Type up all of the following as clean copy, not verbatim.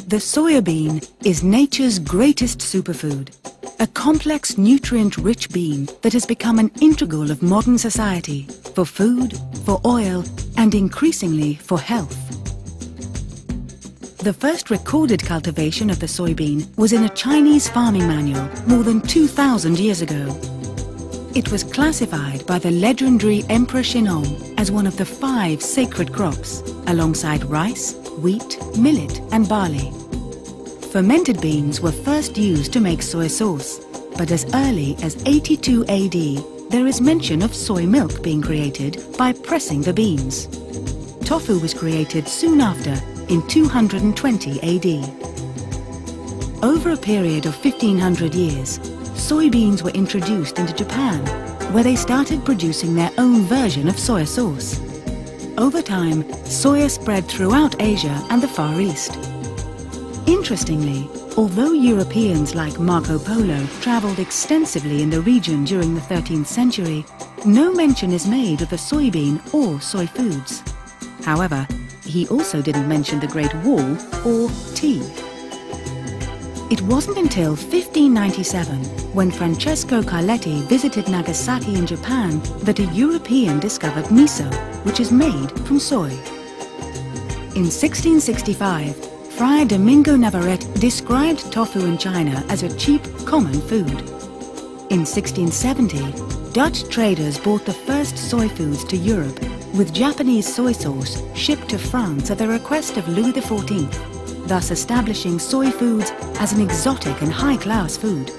The soybean is nature's greatest superfood, a complex nutrient-rich bean that has become an integral of modern society for food, for oil, and increasingly for health. The first recorded cultivation of the soybean was in a Chinese farming manual more than 2,000 years ago. It was classified by the legendary Emperor Noen as one of the 5 sacred crops, alongside rice, wheat, millet and barley. Fermented beans were first used to make soy sauce, but as early as 82 AD, there is mention of soy milk being created by pressing the beans. Tofu was created soon after, in 220 AD. Over a period of 1500 years, soybeans were introduced into Japan, where they started producing their own version of soya sauce. Over time, soya spread throughout Asia and the Far East. Interestingly, although Europeans like Marco Polo travelled extensively in the region during the 13th century, no mention is made of the soybean or soy foods. However, he also didn't mention the Great Wall or tea. It wasn't until 1597, when Francesco Carletti visited Nagasaki in Japan, that a European discovered miso, which is made from soy. In 1665, Friar Domingo Navarrete described tofu in China as a cheap, common food. In 1670, Dutch traders brought the first soy foods to Europe, with Japanese soy sauce shipped to France at the request of Louis XIV, thus establishing soy foods as an exotic and high-class food.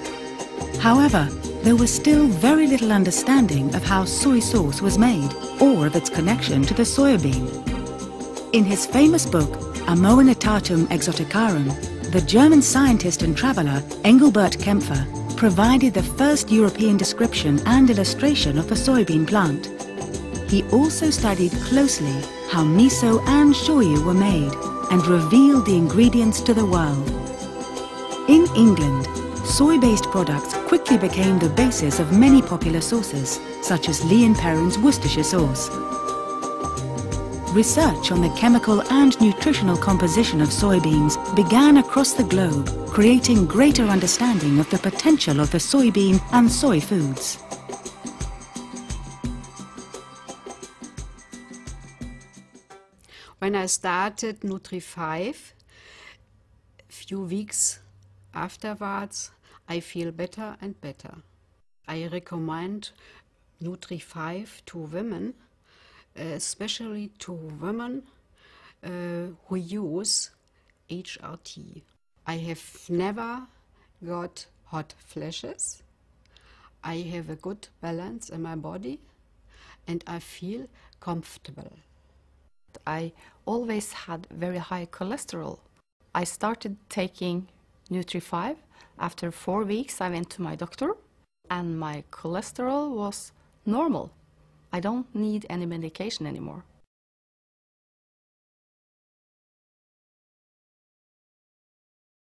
However, there was still very little understanding of how soy sauce was made, or of its connection to the soybean. In his famous book, Amoenitatum Exoticarum, the German scientist and traveller Engelbert Kempfer provided the first European description and illustration of the soybean plant. He also studied closely how miso and shoyu were made, and revealed the ingredients to the world. In England, soy-based products quickly became the basis of many popular sauces, such as Lee & Perrins Worcestershire sauce. Research on the chemical and nutritional composition of soybeans began across the globe, creating greater understanding of the potential of the soybean and soy foods. When I started Nutri5, few weeks afterwards, I feel better and better. I recommend Nutri5 to women, especially to women who use HRT. I have never got hot flashes. I have a good balance in my body and I feel comfortable. I always had very high cholesterol. I started taking Nutri5. After 4 weeks I went to my doctor and my cholesterol was normal. I don't need any medication anymore.